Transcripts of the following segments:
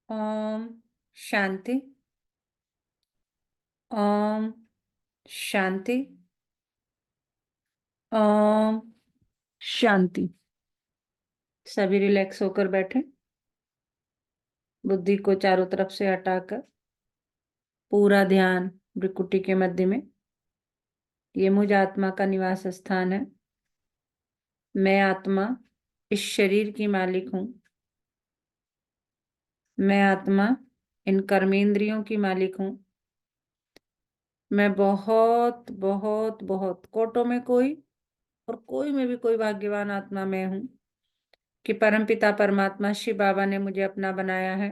ओम शांति। ओम शांति। ओम शांति। सभी रिलैक्स होकर बैठे, बुद्धि को चारों तरफ से हटाकर पूरा ध्यान भ्रुकुटी के मध्य में। ये मुझ आत्मा का निवास स्थान है। मैं आत्मा इस शरीर की मालिक हूँ। मैं आत्मा इन कर्मेंद्रियों की मालिक हूँ। मैं बहुत बहुत बहुत कोटों में कोई और कोई में भी कोई भाग्यवान आत्मा मैं हूँ कि परमपिता परमात्मा शिव बाबा ने मुझे अपना बनाया है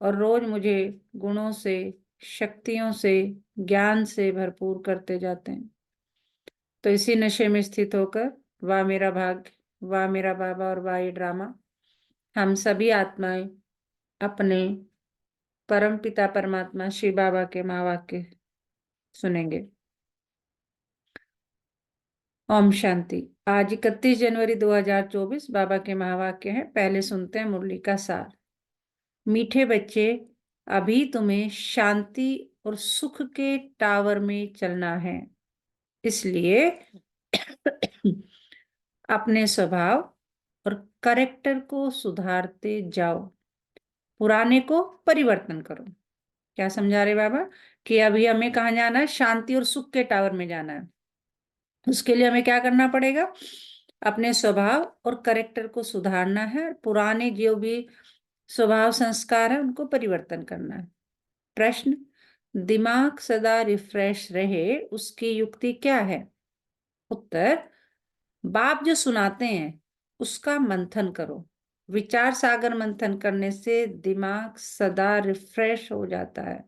और रोज मुझे गुणों से, शक्तियों से, ज्ञान से भरपूर करते जाते हैं। तो इसी नशे में स्थित होकर वाह मेरा भाग्य, वाह मेरा बाबा और वाह ये ड्रामा, हम सभी आत्माएं अपने परमपिता परमात्मा शिव बाबा के महावाक्य सुनेंगे। ओम शांति। आज 31 जनवरी 2024 बाबा के महावाक्य हैं। पहले सुनते हैं मुरली का सार। मीठे बच्चे, अभी तुम्हें शांति और सुख के टावर में चलना है, इसलिए अपने स्वभाव और करेक्टर को सुधारते जाओ, पुराने को परिवर्तन करो। क्या समझा रहे बाबा कि अभी हमें कहाँ जाना है? शांति और सुख के टावर में जाना है। उसके लिए हमें क्या करना पड़ेगा? अपने स्वभाव और करेक्टर को सुधारना है, पुराने जो भी स्वभाव संस्कार है उनको परिवर्तन करना है। प्रश्न, दिमाग सदा रिफ्रेश रहे उसकी युक्ति क्या है? उत्तर, बाप जो सुनाते हैं उसका मंथन करो। विचार सागर मंथन करने से दिमाग सदा रिफ्रेश हो जाता है।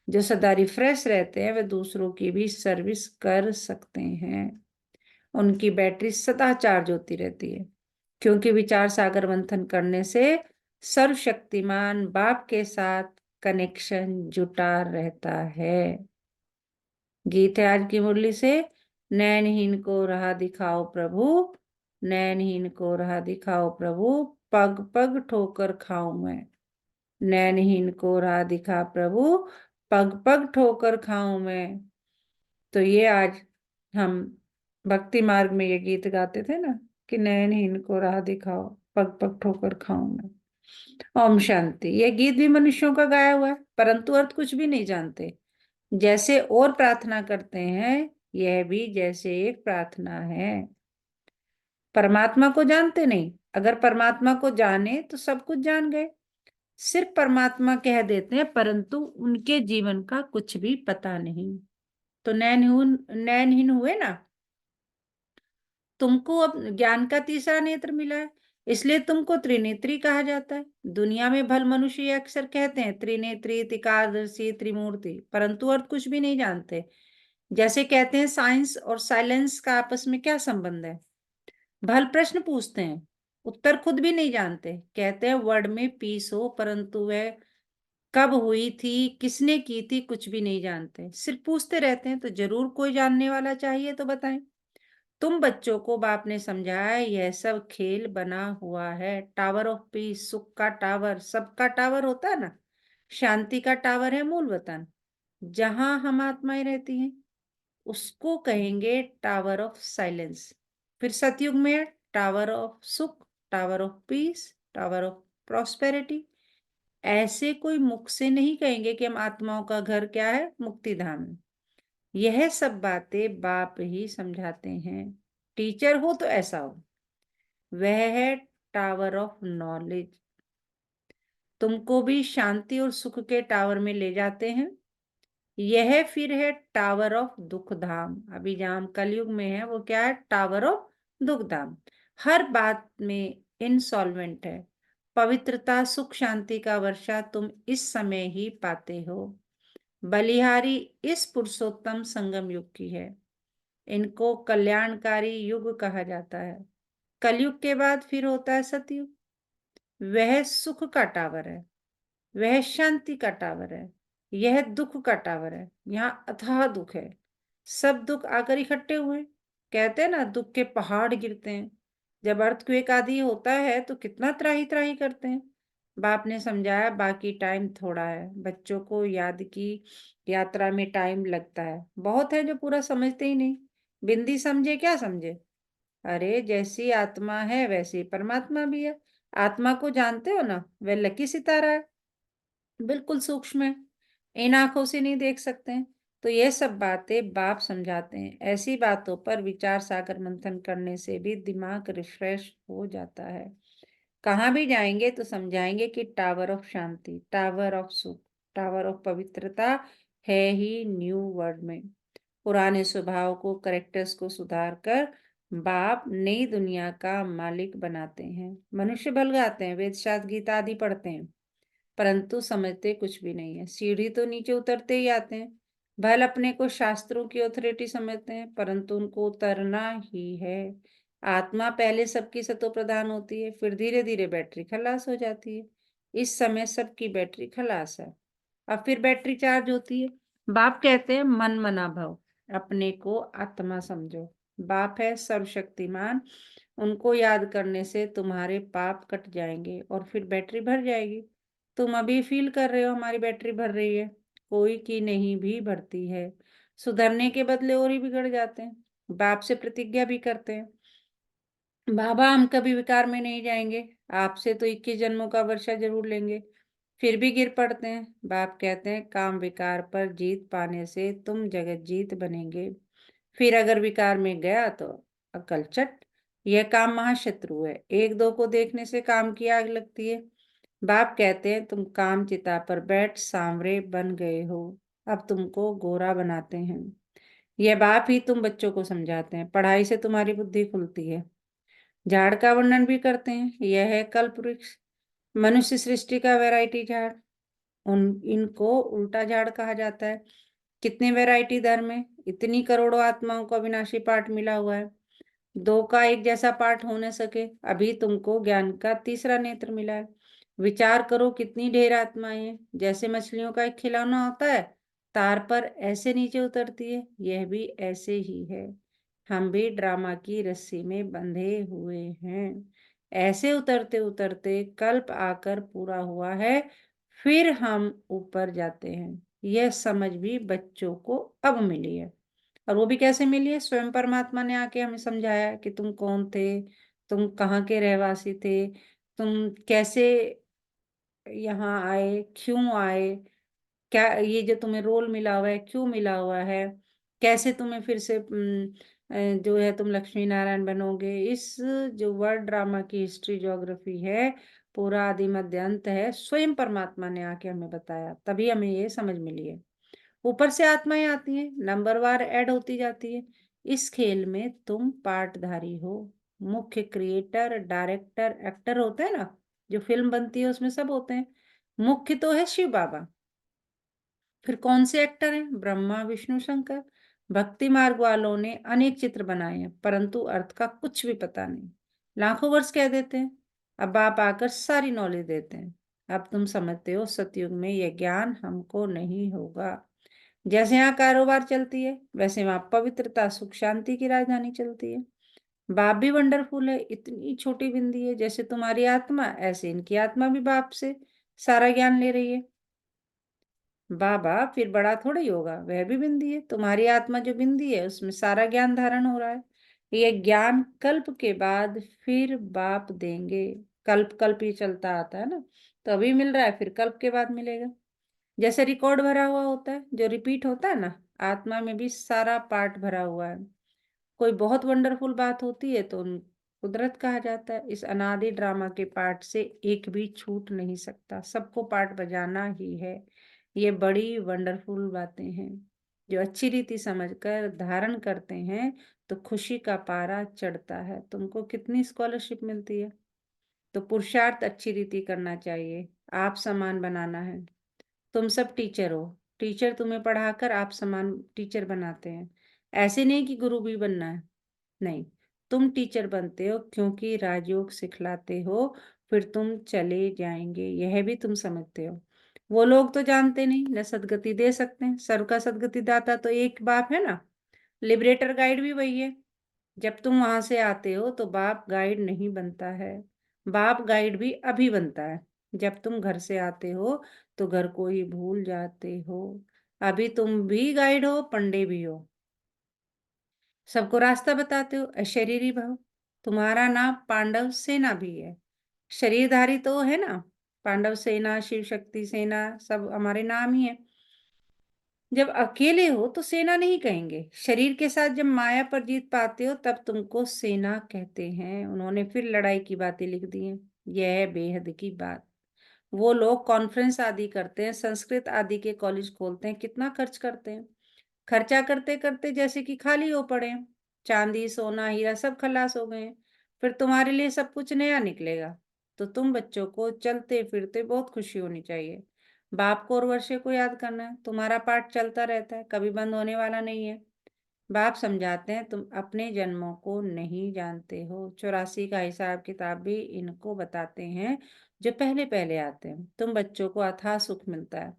जो सदा रिफ्रेश रहते हैं वे दूसरों की भी सर्विस कर सकते हैं। उनकी बैटरी सदा चार्ज होती रहती है, क्योंकि विचार सागर मंथन करने से सर्वशक्तिमान बाप के साथ कनेक्शन जुटा रहता है। गीत है आज की मुरली से। नैनहीन को राह दिखाओ प्रभु, नैनहीन को राह दिखाओ प्रभु, पग पग ठोकर खाऊं मैं। नैनहीन को राह दिखा प्रभु, पग पग ठोकर खाऊं मैं। तो ये आज हम भक्ति मार्ग में ये गीत गाते थे ना कि नैनहीन को राह दिखाओ, पग पग ठोकर खाऊं मैं। ओम शांति। ये गीत भी मनुष्यों का गाया हुआ है, परंतु अर्थ कुछ भी नहीं जानते। जैसे और प्रार्थना करते हैं, यह भी जैसे एक प्रार्थना है। परमात्मा को जानते नहीं। अगर परमात्मा को जाने तो सब कुछ जान गए। सिर्फ परमात्मा कह देते हैं, परंतु उनके जीवन का कुछ भी पता नहीं। तो नैनहीन हुए ना। तुमको अब ज्ञान का तीसरा नेत्र मिला है, इसलिए तुमको त्रिनेत्री कहा जाता है। दुनिया में भल मनुष्य अक्सर कहते हैं त्रिनेत्री, त्रिकादर्शी, त्रिमूर्ति, परंतु अर्थ कुछ भी नहीं जानते। जैसे कहते हैं साइंस और साइलेंस का आपस में क्या संबंध है। भल प्रश्न पूछते हैं, उत्तर खुद भी नहीं जानते। कहते हैं वर्ड में पीस हो, परंतु वह कब हुई थी, किसने की थी, कुछ भी नहीं जानते। सिर्फ पूछते रहते हैं। तो जरूर कोई जानने वाला चाहिए, तो बताएं। तुम बच्चों को बाप ने समझाया यह सब खेल बना हुआ है। टावर ऑफ पीस, सुख का टावर, सबका टावर होता है ना। शांति का टावर है मूल वतन, जहां हम आत्माएं रहती हैं, उसको कहेंगे टावर ऑफ साइलेंस। फिर सतयुग में टावर ऑफ सुख, tower of peace, tower of prosperity. ऐसे कोई मुख से नहीं कहेंगे कि हम आत्माओं का घर क्या है, मुक्ति धाम। यह सब बातें बाप ही समझाते हैं। टीचर हो तो ऐसा हो। वह है टावर ऑफ नॉलेज। तुमको भी शांति और सुख के टावर में ले जाते हैं। यह फिर है टावर ऑफ दुख धाम। अभी जहां हम कलयुग में है वो क्या है? टावर ऑफ दुख धाम। हर बात में इंसॉल्वेंट है। पवित्रता, सुख, शांति का वर्षा तुम इस समय ही पाते हो। बलिहारी इस पुरुषोत्तम संगम युग की है। इनको कल्याणकारी युग कहा जाता है। कलयुग के बाद फिर होता है सतयुग। वह सुख का टावर है, वह शांति का टावर है, यह दुख का टावर है। यहाँ अथाह दुख है। सब दुख आकर इकट्ठे हुए। कहते हैं ना दुख के पहाड़ गिरते हैं। जब अर्थक्वेक आदि होता है तो कितना त्राही त्राही करते हैं। बाप ने समझाया, बाकी टाइम थोड़ा है। बच्चों को याद की यात्रा में टाइम लगता है। बहुत है जो पूरा समझते ही नहीं। बिंदी समझे क्या समझे? अरे जैसी आत्मा है वैसी परमात्मा भी है। आत्मा को जानते हो ना, वह लकी सितारा है, बिल्कुल सूक्ष्म है, इन आंखों से नहीं देख सकते हैं। तो ये सब बातें बाप समझाते हैं। ऐसी बातों पर विचार सागर मंथन करने से भी दिमाग रिफ्रेश हो जाता है। कहाँ भी जाएंगे तो समझाएंगे कि tower of Shanti, tower of सुख, टावर ऑफ पवित्रता है ही न्यू वर्ल्ड में। पुराने स्वभाव को, करेक्टर्स को सुधार कर बाप नई दुनिया का मालिक बनाते हैं। मनुष्य भल गाते हैं, वेद शास्त्र गीता आदि पढ़ते हैं, परंतु समझते कुछ भी नहीं है। सीढ़ी तो नीचे उतरते ही आते हैं। भल अपने को शास्त्रों की अथॉरिटी समझते हैं, परंतु उनको उतरना ही है। आत्मा पहले सबकी सतो प्रधान होती है, फिर धीरे धीरे बैटरी खलास हो जाती है। इस समय सबकी बैटरी खलास है, अब फिर बैटरी चार्ज होती है। बाप कहते हैं मन मना भव, अपने को आत्मा समझो। बाप है सर्वशक्तिमान, उनको याद करने से तुम्हारे पाप कट जाएंगे और फिर बैटरी भर जाएगी। तुम अभी फील कर रहे हो हमारी बैटरी भर रही है, कोई की नहीं भी भरती है। सुधरने के बदले और ही बिगड़ जाते हैं। बाप से प्रतिज्ञा भी करते हैं, बाबा हम कभी विकार में नहीं जाएंगे, आपसे तो 21 जन्मों का वर्षा जरूर लेंगे, फिर भी गिर पड़ते हैं। बाप कहते हैं काम विकार पर जीत पाने से तुम जगत जीत बनेंगे, फिर अगर विकार में गया तो अकल चट। यह काम महाशत्रु है, एक दो को देखने से काम की आग लगती है। बाप कहते हैं तुम काम चिता पर बैठ सांवरे बन गए हो, अब तुमको गोरा बनाते हैं। यह बाप ही तुम बच्चों को समझाते हैं, पढ़ाई से तुम्हारी बुद्धि खुलती है। झाड़ का वर्णन भी करते हैं, यह है कल्प वृक्ष, मनुष्य सृष्टि का वैरायटी झाड़। उन इनको उल्टा झाड़ कहा जाता है। कितने वैरायटी धर्म है, इतनी करोड़ों आत्माओं को अविनाशी पाठ मिला हुआ है। दो का एक जैसा पाठ हो न सके, अभी तुमको ज्ञान का तीसरा नेत्र मिला है। विचार करो कितनी ढेर आत्माएं हैं, जैसे मछलियों का एक खिलौना होता है, तार पर ऐसे नीचे उतरती है, यह भी ऐसे ही है। हम भी ड्रामा की रस्सी में बंधे हुए हैं, ऐसे उतरते उतरते कल्प आकर पूरा हुआ है, फिर हम ऊपर जाते हैं। यह समझ भी बच्चों को अब मिली है। और वो भी कैसे मिली है? स्वयं परमात्मा ने आके हमें समझाया कि तुम कौन थे, तुम कहाँ के रहवासी थे, तुम कैसे यहाँ आए, क्यों आए, क्या ये जो तुम्हें रोल मिला हुआ है क्यों मिला हुआ है, कैसे तुम्हें फिर से जो है तुम लक्ष्मी नारायण बनोगे। इस जो वर्ल्ड ड्रामा की हिस्ट्री ज्योग्राफी है, पूरा आदि मध्य अंत है, स्वयं परमात्मा ने आके हमें बताया, तभी हमें ये समझ मिली है। ऊपर से आत्माएं आती हैं, नंबरवार ऐड होती जाती है। इस खेल में तुम पार्टधारी हो। मुख्य क्रिएटर, डायरेक्टर, एक्टर होते हैं ना, जो फिल्म बनती है उसमें सब होते हैं। मुख्य तो है शिव बाबा, फिर कौन से एक्टर हैं? ब्रह्मा विष्णु शंकर। भक्ति मार्ग वालों ने अनेक चित्र बनाए हैं, परंतु अर्थ का कुछ भी पता नहीं, लाखों वर्ष कह देते हैं। अब आप आकर सारी नॉलेज देते हैं। अब तुम समझते हो सतयुग में यह ज्ञान हमको नहीं होगा। जैसे यहाँ कारोबार चलती है, वैसे वहां पवित्रता सुख शांति की राजधानी चलती है। बाप भी वंडरफुल है, इतनी छोटी बिंदी है, जैसे तुम्हारी आत्मा ऐसे इनकी आत्मा भी बाप से सारा ज्ञान ले रही है। बाबा फिर बड़ा थोड़ा ही होगा, वह भी बिंदी है, तुम्हारी आत्मा जो बिंदी है उसमें सारा ज्ञान धारण हो रहा है। यह ज्ञान कल्प के बाद फिर बाप देंगे। कल्प कल्प ही चलता आता है ना, तो अभी मिल रहा है, फिर कल्प के बाद मिलेगा। जैसे रिकॉर्ड भरा हुआ होता है जो रिपीट होता है ना, आत्मा में भी सारा पार्ट भरा हुआ है। कोई बहुत वंडरफुल बात होती है तो उन कुदरत कहा जाता है। इस अनादि ड्रामा के पार्ट से एक भी छूट नहीं सकता, सबको पार्ट बजाना ही है। ये बड़ी वंडरफुल बातें हैं, जो अच्छी रीति समझकर धारण करते हैं तो खुशी का पारा चढ़ता है। तुमको कितनी स्कॉलरशिप मिलती है, तो पुरुषार्थ अच्छी रीति करना चाहिए, आप समान बनाना है। तुम सब टीचर हो, टीचर तुम्हें पढ़ाकर आप समान टीचर बनाते हैं। ऐसे नहीं कि गुरु भी बनना है, नहीं, तुम टीचर बनते हो क्योंकि राजयोग सिखलाते हो, फिर तुम चले जाएंगे, यह भी तुम समझते हो। वो लोग तो जानते नहीं न सदगति दे सकते हैं, सर्व का सदगति दाता तो एक बाप है ना, लिबरेटर गाइड भी वही है। जब तुम वहां से आते हो तो बाप गाइड नहीं बनता है, बाप गाइड भी अभी बनता है। जब तुम घर से आते हो तो घर को ही भूल जाते हो। अभी तुम भी गाइड हो, पंडे भी हो, सबको रास्ता बताते हो। अशरीरी भव, तुम्हारा नाम पांडव सेना भी है। शरीरधारी तो है ना, पांडव सेना, शिव शक्ति सेना, सब हमारे नाम ही है। जब अकेले हो तो सेना नहीं कहेंगे, शरीर के साथ जब माया पर जीत पाते हो तब तुमको सेना कहते हैं। उन्होंने फिर लड़ाई की बातें लिख दी हैं। यह है बेहद की बात। वो लोग कॉन्फ्रेंस आदि करते हैं, संस्कृत आदि के कॉलेज खोलते हैं, कितना खर्च करते हैं। खर्चा करते करते जैसे कि खाली हो पड़े हैं। चांदी सोना हीरा सब खलास हो गए हैं। फिर तुम्हारे लिए सब कुछ नया निकलेगा। तो तुम बच्चों को चलते फिरते बहुत खुशी होनी चाहिए। बाप को और वर्षे को याद करना है। तुम्हारा पाठ चलता रहता है, कभी बंद होने वाला नहीं है। बाप समझाते हैं, तुम अपने जन्मों को नहीं जानते हो। 84 का हिसाब किताब भी इनको बताते हैं, जो पहले पहले आते हैं। तुम बच्चों को अथाह सुख मिलता है,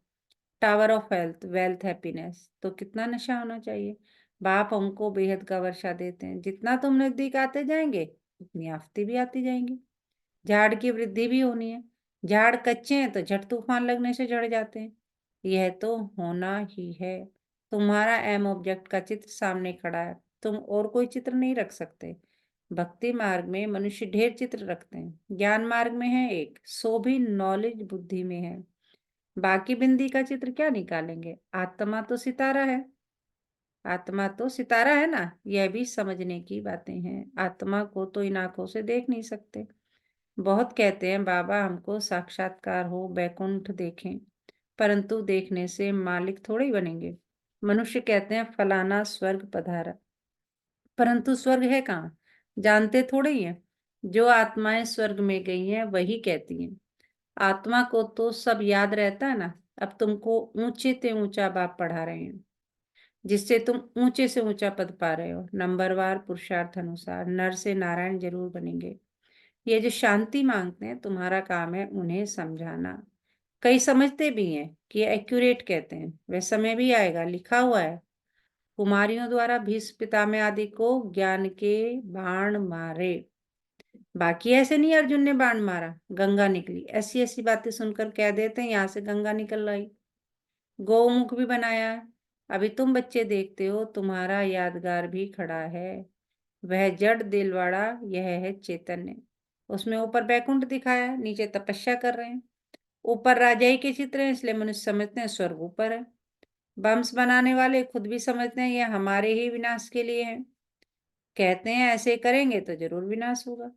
tower of health, wealth, happiness. तो कितना नशा होना चाहिए। बाप हमको बेहद का वर्षा देते हैं। जितना तुम नजदीक आते जाएंगे उतनी आफतें भी आती जाएंगी। झाड़ की वृद्धि भी होनी है। झाड़ कच्चे हैं तो झट तूफान लगने से झड़ जाते हैं। यह तो होना ही है। तुम्हारा एम ऑब्जेक्ट का चित्र सामने खड़ा है, तुम और कोई चित्र नहीं रख सकते। भक्ति मार्ग में मनुष्य ढेर चित्र रखते हैं। ज्ञान मार्ग में है एक, सो भी नॉलेज बुद्धि में है। बाकी बिंदी का चित्र क्या निकालेंगे। आत्मा तो सितारा है, आत्मा तो सितारा है ना। यह भी समझने की बातें हैं। आत्मा को तो इन आंखों से देख नहीं सकते। बहुत कहते हैं बाबा हमको साक्षात्कार हो, बैकुंठ देखें, परंतु देखने से मालिक थोड़े ही बनेंगे। मनुष्य कहते हैं फलाना स्वर्ग पधारा, परंतु स्वर्ग है कहाँ, जानते थोड़े ही हैं। जो आत्माएं स्वर्ग में गई हैं वही कहती हैं। आत्मा को तो सब याद रहता है ना। अब तुमको ऊंचे से ऊंचा बाप पढ़ा रहे हैं, जिससे तुम ऊंचे से ऊंचा पद पा रहे हो। नंबरवार पुरुषार्थ अनुसार नर से नारायण जरूर बनेंगे। ये जो शांति मांगते हैं, तुम्हारा काम है उन्हें समझाना। कई समझते भी हैं कि एक्यूरेट कहते हैं। वह समय भी आएगा, लिखा हुआ है। कुमारियों द्वारा भीष्म पितामह आदि को ज्ञान के बाण मारे। बाकी ऐसे नहीं अर्जुन ने बाण मारा, गंगा निकली। ऐसी ऐसी बातें सुनकर कह देते हैं यहाँ से गंगा निकल आई। गौमुख भी बनाया है। अभी तुम बच्चे देखते हो, तुम्हारा यादगार भी खड़ा है। वह जड़ दिलवाड़ा, यह है चैतन्य। उसमें ऊपर बैकुंठ दिखाया है, नीचे तपस्या कर रहे हैं। ऊपर राजाई के चित्र हैं, इसलिए मनुष्य समझते हैं स्वर्ग ऊपर है। बम्स बनाने वाले खुद भी समझते हैं ये हमारे ही विनाश के लिए है। कहते हैं ऐसे करेंगे तो जरूर विनाश होगा।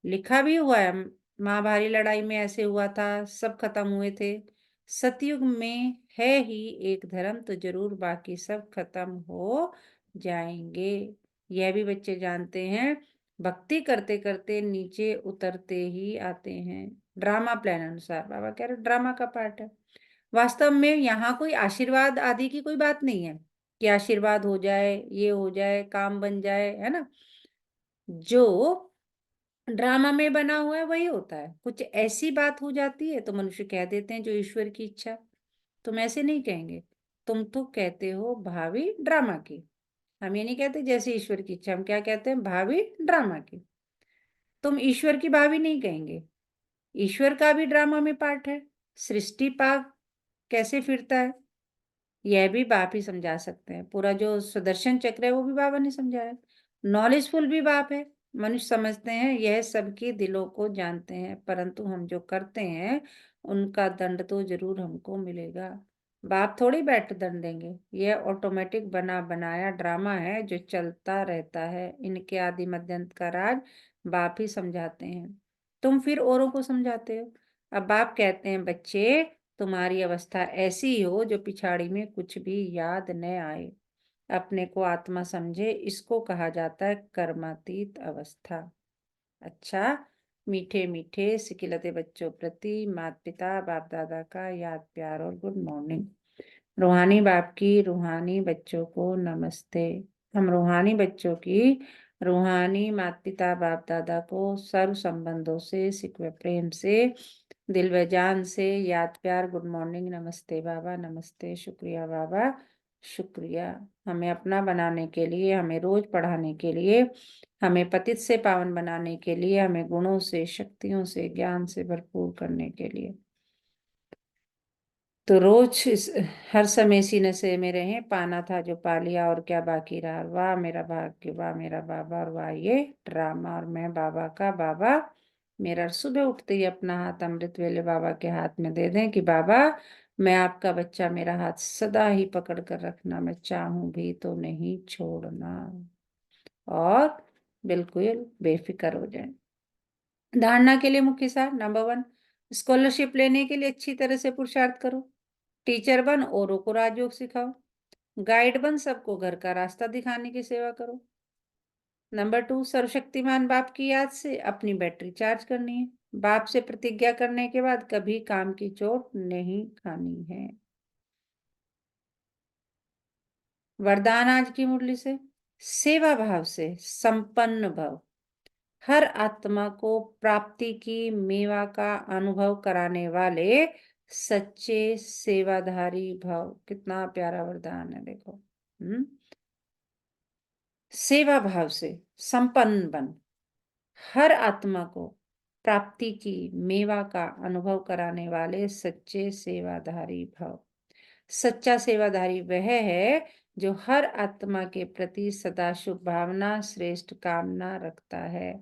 लिखा भी हुआ है, महाभारी लड़ाई में ऐसे हुआ था, सब खत्म हुए थे। सतयुग में है ही एक धर्म, तो जरूर बाकी सब खत्म हो जाएंगे। यह भी बच्चे जानते हैं। भक्ति करते करते नीचे उतरते ही आते हैं। ड्रामा प्लान अनुसार, बाबा कह रहे ड्रामा का पार्ट है। वास्तव में यहाँ कोई आशीर्वाद आदि की कोई बात नहीं है कि आशीर्वाद हो जाए, ये हो जाए, काम बन जाए, है ना। जो ड्रामा में बना हुआ है वही होता है। कुछ ऐसी बात हो जाती है तो मनुष्य कह देते हैं जो ईश्वर की इच्छा। तुम ऐसे नहीं कहेंगे, तुम तो कहते हो भावी ड्रामा की। हम ये नहीं कहते जैसे ईश्वर की इच्छा, हम क्या कहते हैं, भावी ड्रामा की। तुम ईश्वर की भावी नहीं कहेंगे। ईश्वर का भी ड्रामा में पार्ट है। सृष्टि पाक कैसे फिरता है, यह भी बाप ही समझा सकते हैं। पूरा जो सुदर्शन चक्र है वो भी बाबा ने समझाया। नॉलेजफुल भी बाप है। मनुष्य समझते हैं यह सबके दिलों को जानते हैं, परंतु हम जो करते हैं उनका दंड तो जरूर हमको मिलेगा। बाप थोड़ी बैठ दंड देंगे। यह ऑटोमेटिक बना बनाया ड्रामा है जो चलता रहता है। इनके आदि मध्यंत का राज बाप ही समझाते हैं। तुम फिर औरों को समझाते हो। अब बाप कहते हैं बच्चे, तुम्हारी अवस्था ऐसी हो जो पिछाड़ी में कुछ भी याद न आए, अपने को आत्मा समझे, इसको कहा जाता है कर्मातीत अवस्था। अच्छा, मीठे मीठे सिकिलते बच्चों प्रति माता पिता बाप दादा का याद प्यार और गुड मॉर्निंग। रूहानी बाप की रूहानी बच्चों को नमस्ते। हम रूहानी बच्चों की रूहानी माता पिता बाप दादा को सर्व संबंधों से सिकवे प्रेम से दिल व जान से याद प्यार गुड मॉर्निंग, नमस्ते बाबा, नमस्ते, शुक्रिया बाबा। शुक्रिया। हमें अपना बनाने के लिए, हमें रोज पढ़ाने के लिए, हमें पतित से पावन बनाने के लिए, हमें गुणों से, शक्तियों से, ज्ञान से भरपूर करने के लिए। तो रोज हर समय इसी नशे में रहें, पाना था जो पा लिया और क्या बाकी रहा। वाह मेरा भाग्य, वाह मेरा बाबा, और वाह ये ड्रामा, और मैं बाबा का बाबा। मेरा सुबह उठते ही अपना हाथ अमृत वेले बाबा के हाथ में दे दें कि बाबा, मैं आपका बच्चा, मेरा हाथ सदा ही पकड़ कर रखना, मैं चाहूं भी तो नहीं छोड़ना, और बिल्कुल बेफिक्र हो जाए। धारणा के लिए मुख्य सार नंबर 1, स्कॉलरशिप लेने के लिए अच्छी तरह से पुरुषार्थ करो। टीचर बन औरों को राजयोग सिखाओ। गाइड बन सबको घर का रास्ता दिखाने की सेवा करो। नंबर 2, सर्वशक्तिमान बाप की याद से अपनी बैटरी चार्ज करनी है। बाप से प्रतिज्ञा करने के बाद कभी काम की चोट नहीं खानी है। वरदान आज की मुरली से, सेवा भाव से संपन्न भव, हर आत्मा को प्राप्ति की मेवा का अनुभव कराने वाले सच्चे सेवाधारी भव। कितना प्यारा वरदान है, देखो। सेवा भाव से संपन्न बन, हर आत्मा को प्राप्ति की मेवा का अनुभव कराने वाले सच्चे सेवाधारी भव। सच्चा सेवाधारी वह है जो हर आत्मा के प्रति सदा शुभ भावना, श्रेष्ठ कामना रखता है।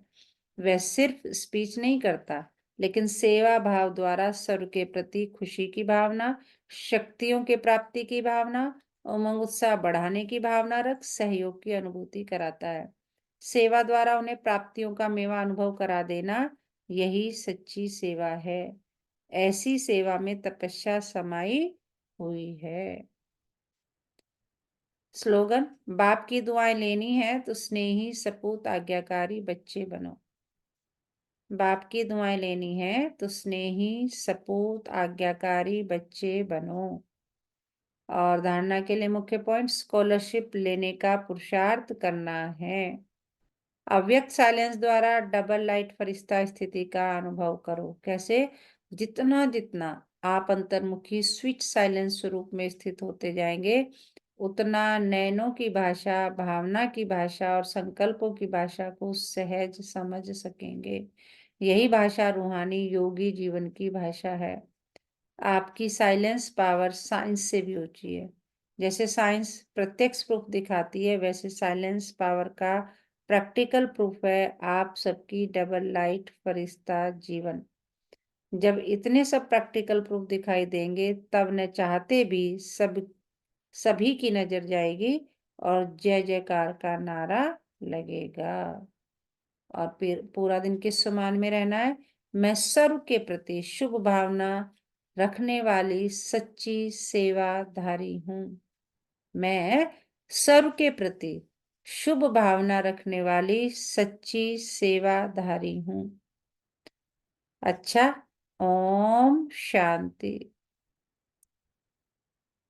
वह सिर्फ स्पीच नहीं करता, लेकिन सेवा भाव द्वारा सर्व के प्रति खुशी की भावना, शक्तियों के प्राप्ति की भावना, उमंग उत्साह बढ़ाने की भावना रख सहयोग की अनुभूति कराता है। सेवा द्वारा उन्हें प्राप्तियों का मेवा अनुभव करा देना, यही सच्ची सेवा है। ऐसी सेवा में तपस्या समाई हुई है। स्लोगन, बाप की दुआएं लेनी है तो स्नेही, सपूत, आज्ञाकारी बच्चे बनो। बाप की दुआएं लेनी है तो स्नेही, सपूत, आज्ञाकारी बच्चे बनो। और धारणा के लिए मुख्य पॉइंट, स्कॉलरशिप लेने का पुरुषार्थ करना है। अव्यक्त साइलेंस द्वारा डबल लाइट फरिश्ता स्थिति का अनुभव करो। कैसे? जितना जितना आप अंतर्मुखी स्विच साइलेंस स्वरूप में स्थित होते जाएंगे, उतना नैनों की भाषा, भावना की भाषा और संकल्पों की भाषा को सहज समझ सकेंगे। यही भाषा रूहानी योगी जीवन की भाषा है। आपकी साइलेंस पावर साइंस से भी ऊंची है। जैसे साइंस प्रत्यक्ष प्रूफ दिखाती है, वैसे साइलेंस पावर का प्रैक्टिकल प्रूफ है आप सबकी डबल लाइट फरिश्ता जीवन। जब इतने सब प्रैक्टिकल प्रूफ दिखाई देंगे, तब न चाहते भी सभी की नजर जाएगी और जय जयकार का नारा लगेगा। और फिर पूरा दिन किस समान में रहना है? मैं सर्व के प्रति शुभ भावना रखने वाली सच्ची सेवाधारी हूँ। मैं सर्व के प्रति शुभ भावना रखने वाली सच्ची सेवाधारी हूँ। अच्छा, ओम शांति।